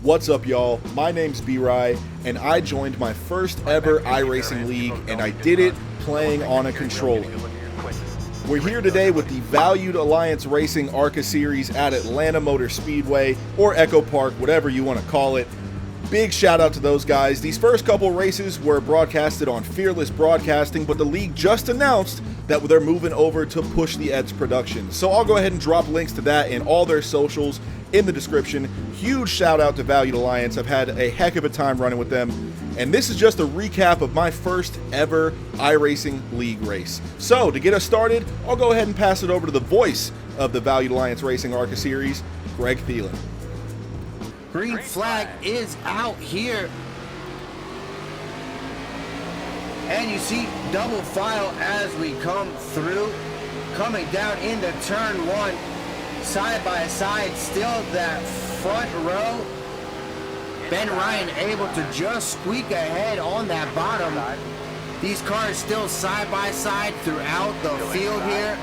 What's up, y'all? My name's B-rye, and I joined my first ever iRacing league, and I did it playing on a controller. We're here today with the valued Alliance Racing ARCA Series at Atlanta Motor Speedway, or EchoPark, whatever you want to call it. Big shout out to those guys. These first couple races were broadcasted on Fearless Broadcasting, but the league just announced that they're moving over to Push the Eds Productions. So I'll go ahead and drop links to that and all their socials in the description. Huge shout out to Valued Alliance. I've had a heck of a time running with them. And this is just a recap of my first ever iRacing League race. So to get us started, I'll go ahead and pass it over to the voice of the Valued Alliance Racing ARCA Series, Greg Thielen. Green flag is out here. And you see double file as we come through. Coming down into turn one. Side by side, still that front row. Ben Ryan able to just squeak ahead on that bottom. These cars still side by side throughout the field here.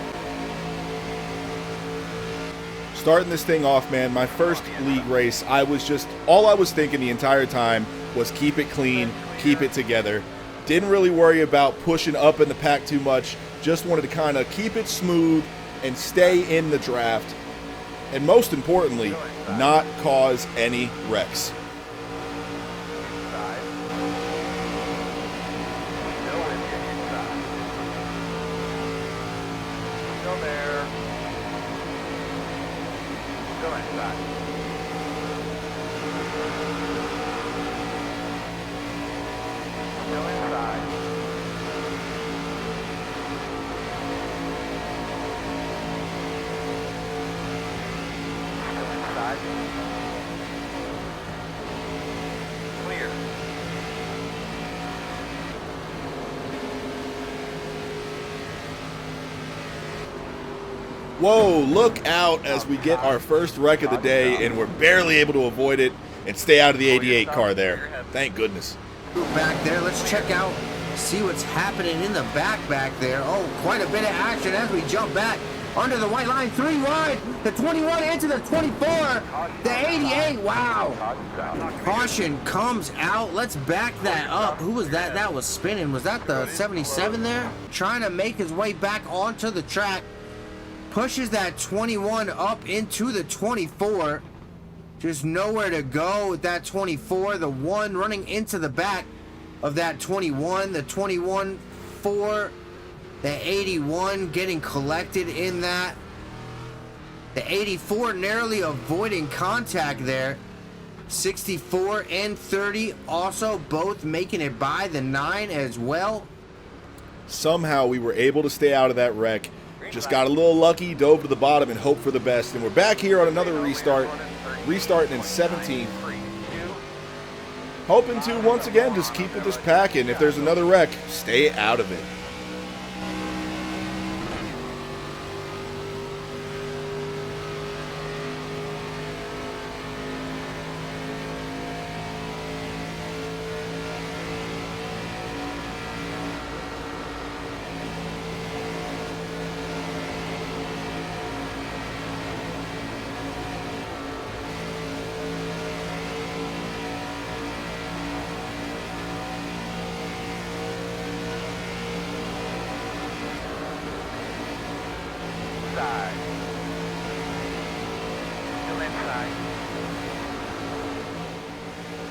Starting this thing off, man, my first league race, all I was thinking the entire time was keep it clean, keep it together. Didn't really worry about pushing up in the pack too much. Just wanted to kind of keep it smooth and stay in the draft. And most importantly, not cause any wrecks. Whoa, look out as we get our first wreck of the day, and we're barely able to avoid it and stay out of the 88 car there. Thank goodness. Back there, let's check out, see what's happening in the back there. Oh, quite a bit of action as we jump back under the white line, 3 wide, the 21 into the 24, the 88, wow. Caution comes out, let's back that up. Who was that? That was spinning. Was that the 77 there? Trying to make his way back onto the track. Pushes that 21 up into the 24. Just nowhere to go with that 24. The one running into the back of that 21. The 21 4. The 81 getting collected in that. The 84 narrowly avoiding contact there. 64 and 30 also both making it by the 9 as well. Somehow we were able to stay out of that wreck. Just got a little lucky, dove to the bottom, and hoped for the best. And we're back here on another restart, restarting in 17th. Hoping to, once again, just keep it this pack, and if there's another wreck, stay out of it.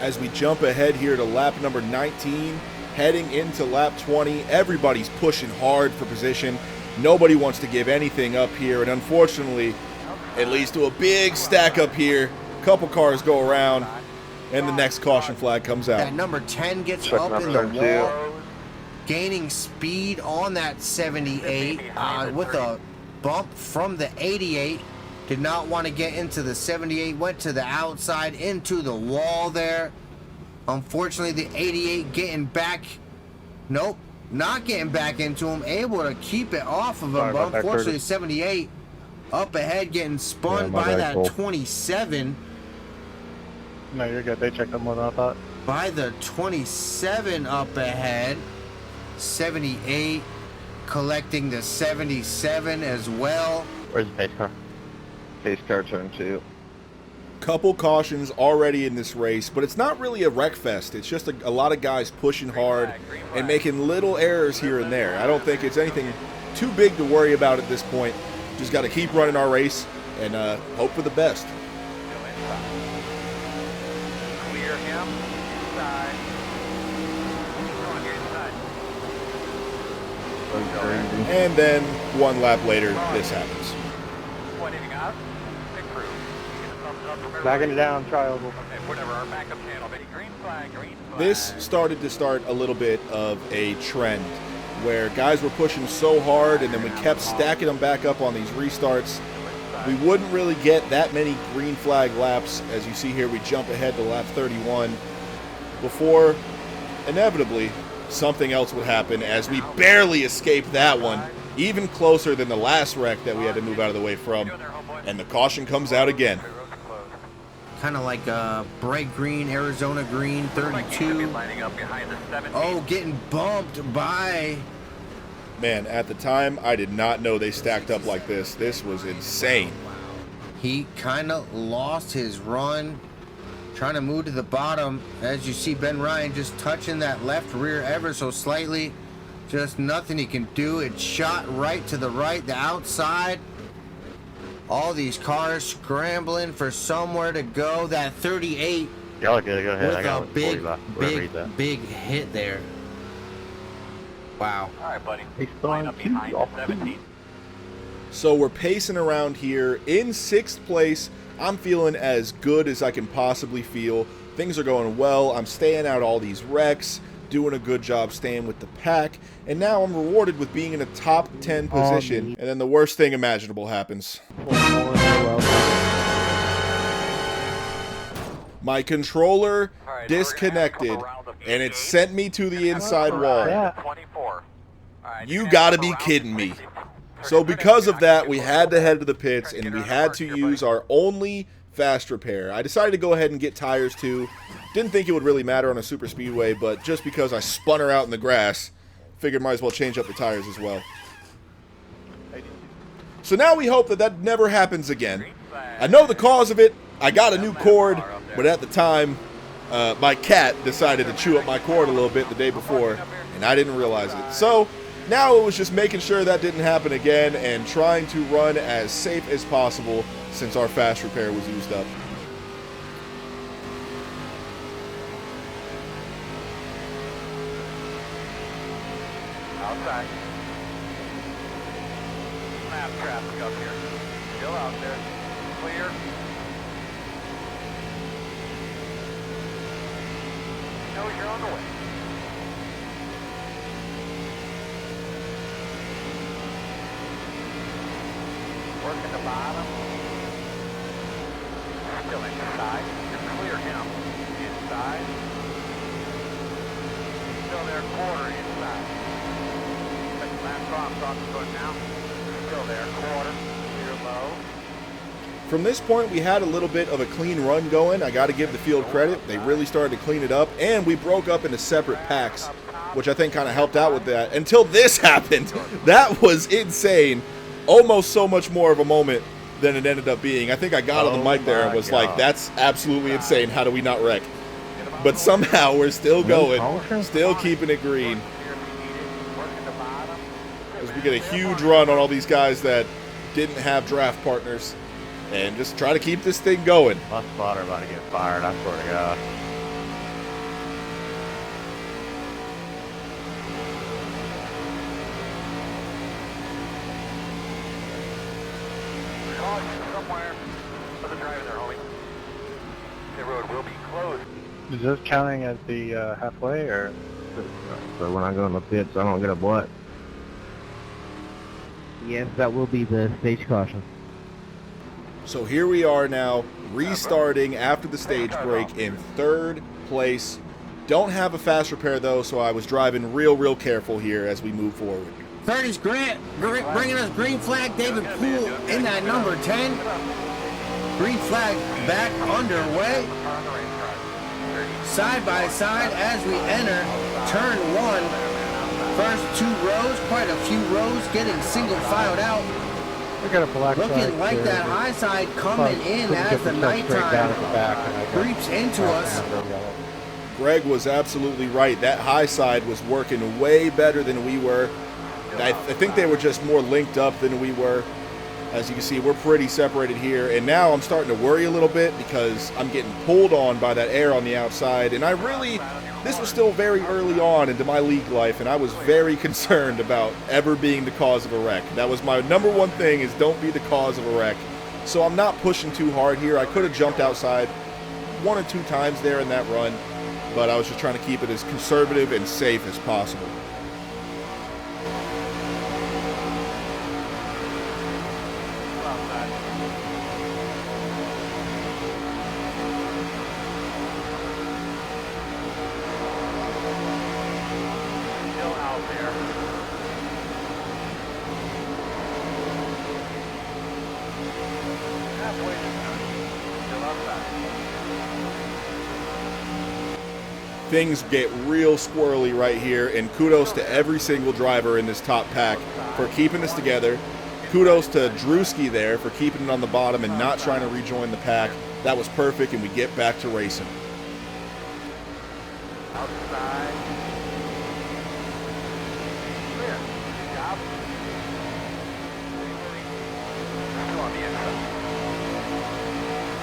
As we jump ahead here to lap number 19, heading into lap 20, everybody's pushing hard for position. Nobody wants to give anything up here, and unfortunately, it leads to a big stack up here. A couple cars go around, and the next caution flag comes out. That number 10 gets up in the wall, gaining speed on that 78 with a bump from the 88. Did not want to get into the 78, went to the outside into the wall there. Unfortunately, the 88 getting back. Nope, not getting back into him. Able to keep it off of him, but unfortunately, 78 up ahead getting spun by that 27. No, you're good. They checked them more than I thought. By the 27 up ahead. 78 collecting the 77 as well. Where's the pace car? Pace car turn 2. Couple cautions already in this race, but it's not really a wreck fest. It's just a lot of guys pushing hard and making little errors here and there. I don't think it's anything too big to worry about at this point. Just got to keep running our race and hope for the best. Clear him. Inside. And then 1 lap later, this happens. Pointing up. Improve. Backing it down, triangle. Whatever, our backup channel. Green flag, green flag. This started to start a little bit of a trend where guys were pushing so hard, and then we kept stacking them back up on these restarts. We wouldn't really get that many green flag laps. As you see here, we jump ahead to lap 31 before inevitably something else would happen as we barely escaped that one, even closer than the last wreck that we had to move out of the way from, and the caution comes out again. Kind of like bright green, Arizona green, 32. Oh, getting bumped by. Man, at the time, I did not know they stacked up like this. This was insane. He kind of lost his run, trying to move to the bottom. As you see, Ben Ryan just touching that left rear ever so slightly. Just nothing he can do. It shot right to the right, the outside. All these cars scrambling for somewhere to go. That 38 Y'all good, go ahead. with I got a big, 40 left. big hit there. Wow. All right, buddy. He's Line up behind the 17. So we're pacing around here in 6th place. I'm feeling as good as I can possibly feel. Things are going well. I'm staying out all these wrecks, doing a good job staying with the pack, and now I'm rewarded with being in a top 10 position. And then the worst thing imaginable happens. My controller disconnected, and it sent me to the inside wall. 24. You gotta be kidding me. So because of that, we had to head to the pits, and we had to use our only fast repair. I decided to go ahead and get tires too. Didn't think it would really matter on a super speedway, but just because I spun her out in the grass, figured might as well change up the tires as well. So now we hope that that never happens again. I know the cause of it. I got a new cord, but at the time, my cat decided to chew up my cord a little bit the day before, and I didn't realize it. So now it was just making sure that didn't happen again and trying to run as safe as possible since our fast repair was used up. Outside. Snap traffic up here. Still out there. Clear. Knows you're on the way. Working the bottom. Still inside. Just clear him. Inside. Still there, quarter inside. Last off, talking going now. Still there, quarter. Clear low. From this point, we had a little bit of a clean run going. I got to give the field credit. They really started to clean it up, and we broke up into separate packs, which I think kind of helped out with that until this happened. That was insane. Almost so much more of a moment than it ended up being. I think I got on the mic there and was like, that's absolutely insane. How do we not wreck? But somehow we're still going, still keeping it green. As we get a huge run on all these guys that didn't have draft partners. And just try to keep this thing going. My spotter about to get fired, I swear to God. Somewhere. Other driver there, homie. The road will be closed. Is this counting as the halfway, or? So when I go in the pits, I don't get a what? Yes, that will be the stage caution. So here we are now, restarting after the stage break in 3rd place. Don't have a fast repair though, so I was driving real careful here as we move forward. 30's Grant bringing us green flag. David Poole in that number 10. Green flag back underway. Side by side as we enter turn 1. First 2 rows, quite a few rows getting single filed out. We got a black side Looking like here that high side coming in as the nighttime creeps into us. Greg was absolutely right. That high side was working way better than we were. I think they were just more linked up than we were. As you can see, we're pretty separated here. And now I'm starting to worry a little bit because I'm getting pulled on by that air on the outside. And this was still very early on into my league life, and I was very concerned about ever being the cause of a wreck. That was my number one thing, is don't be the cause of a wreck. So I'm not pushing too hard here. I could have jumped outside 1 or 2 times there in that run, but I was just trying to keep it as conservative and safe as possible. Things get real squirrely right here, and kudos to every single driver in this top pack for keeping this together. Kudos to Drewski there for keeping it on the bottom and not trying to rejoin the pack. That was perfect, and we get back to racing. Outside. Clear. Good job. Still on the inside.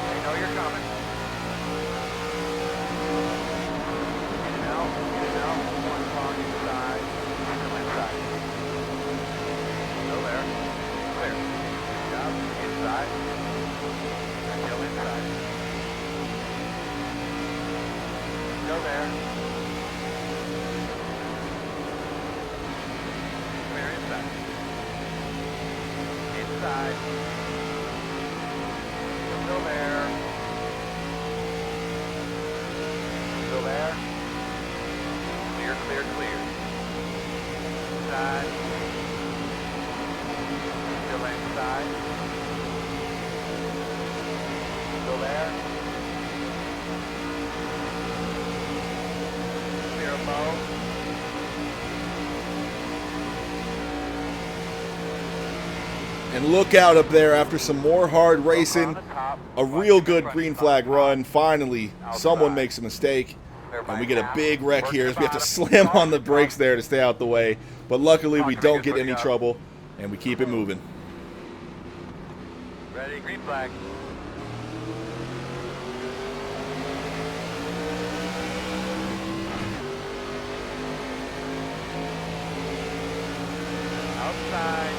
They know you're coming. And look out up there after some more hard racing. A real good green flag run. Finally, someone makes a mistake. And we get a big wreck here as we have to slam on the brakes there to stay out the way. But luckily, we don't get any trouble, and we keep it moving. Ready, green flag. Outside.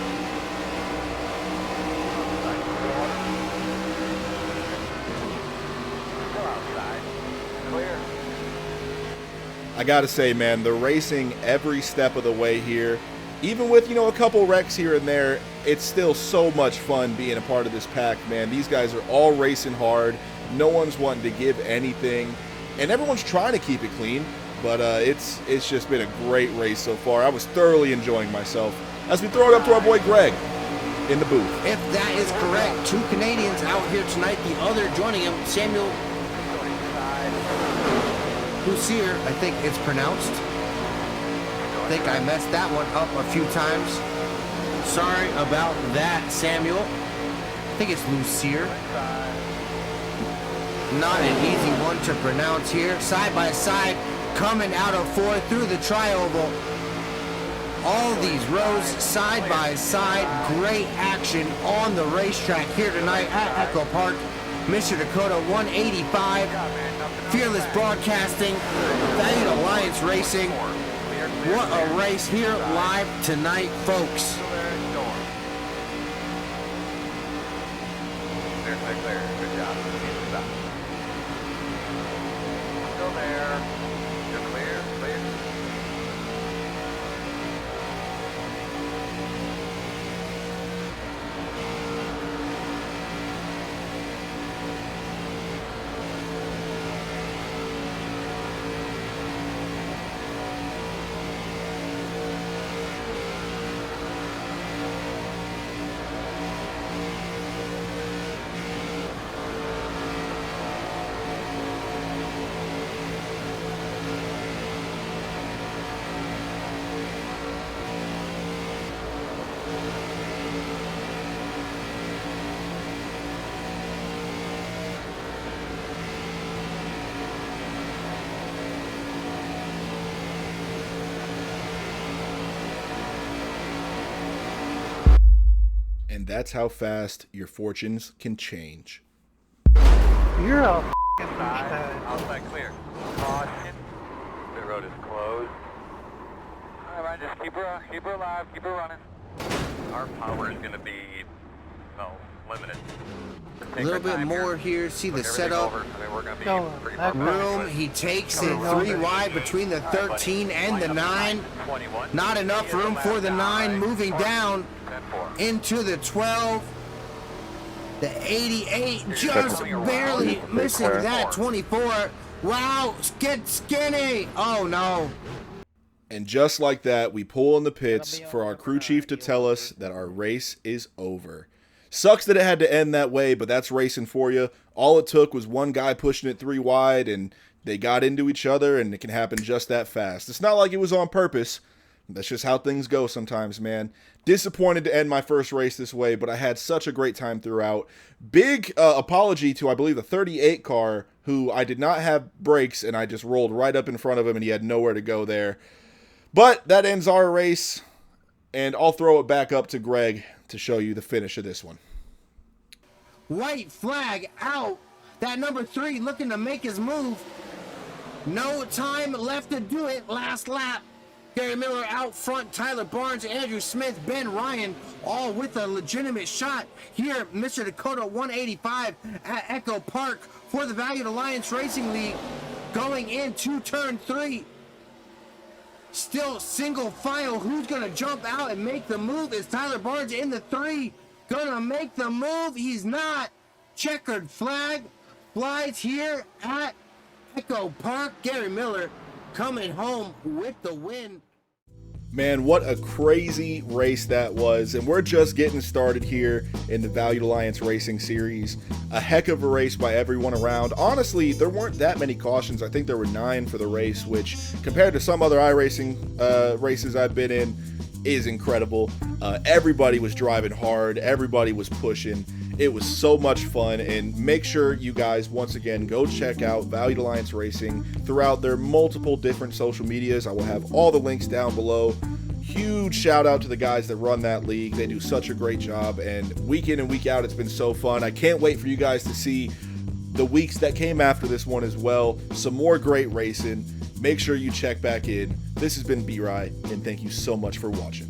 I gotta say, man, the racing every step of the way here, even with, a couple wrecks here and there, it's still so much fun being a part of this pack, man. These guys are all racing hard. No one's wanting to give anything, and everyone's trying to keep it clean, but it's just been a great race so far. I was thoroughly enjoying myself as we throw it up to our boy Greg in the booth. If that is correct, 2 Canadians out here tonight, the other joining him, Samuel Lucier, I think it's pronounced. I think I messed that one up a few times. Sorry about that, Samuel. I think it's Lucier. Not an easy one to pronounce here. Side by side, coming out of 4th through the tri-oval. All these rows side by side. Great action on the racetrack here tonight at EchoPark, Mission Dakota 185. Fearless Broadcasting, Valued Alliance Racing. What a race here live tonight, folks. Clear, clear, clear. Good job. Still there. You're clear, clear. and that's how fast your fortunes can change. You're a Inside. Outside clear. Caution. The road is closed. All right, just keep her alive, keep her running. Our power is going to be, limited. A little bit more here. See the setup. We're going to be No, pretty that's much Room. He takes it 3 wide between the 13 and the 9. 21. Not enough room for the 9. Moving down 10-4. into the 12. The 88 just barely missing that 24. Wow, get skinny. Oh no. And just like that, we pull in the pits for our crew chief to tell us that our race is over. Sucks that it had to end that way, but that's racing for you. All it took was one guy pushing it 3 wide, and they got into each other, and it can happen just that fast. It's not like it was on purpose. That's just how things go sometimes, man. Disappointed to end my first race this way, but I had such a great time throughout. Big apology to, I believe, the 38 car, who I did not have brakes, and I just rolled right up in front of him, and he had nowhere to go there. But that ends our race, and I'll throw it back up to Greg to show you the finish of this one. White flag out. That number 3 looking to make his move. No time left to do it. Last lap. Gary Miller out front, Tyler Barnes, Andrew Smith, Ben Ryan, all with a legitimate shot. Here, Mr. Dakota 185 at EchoPark for the Valued Alliance Racing League. Going into turn 3. Still single file. Who's going to jump out and make the move? Is Tyler Barnes in the 3 going to make the move? He's not. Checkered flag flies here at EchoPark. Gary Miller coming home with the win. Man, what a crazy race that was, and we're just getting started here in the Valued Alliance Racing Series. A heck of a race by everyone around. Honestly, there weren't that many cautions. I think there were 9 for the race, which compared to some other iRacing races I've been in is incredible. Everybody was driving hard. Everybody was pushing. It was so much fun, and make sure you guys, once again, go check out Valued Alliance Racing throughout their multiple different social medias. I will have all the links down below. Huge shout out to the guys that run that league. They do such a great job, and week in and week out, it's been so fun. I can't wait for you guys to see the weeks that came after this one as well. Some more great racing. Make sure you check back in. This has been B-rye, and thank you so much for watching.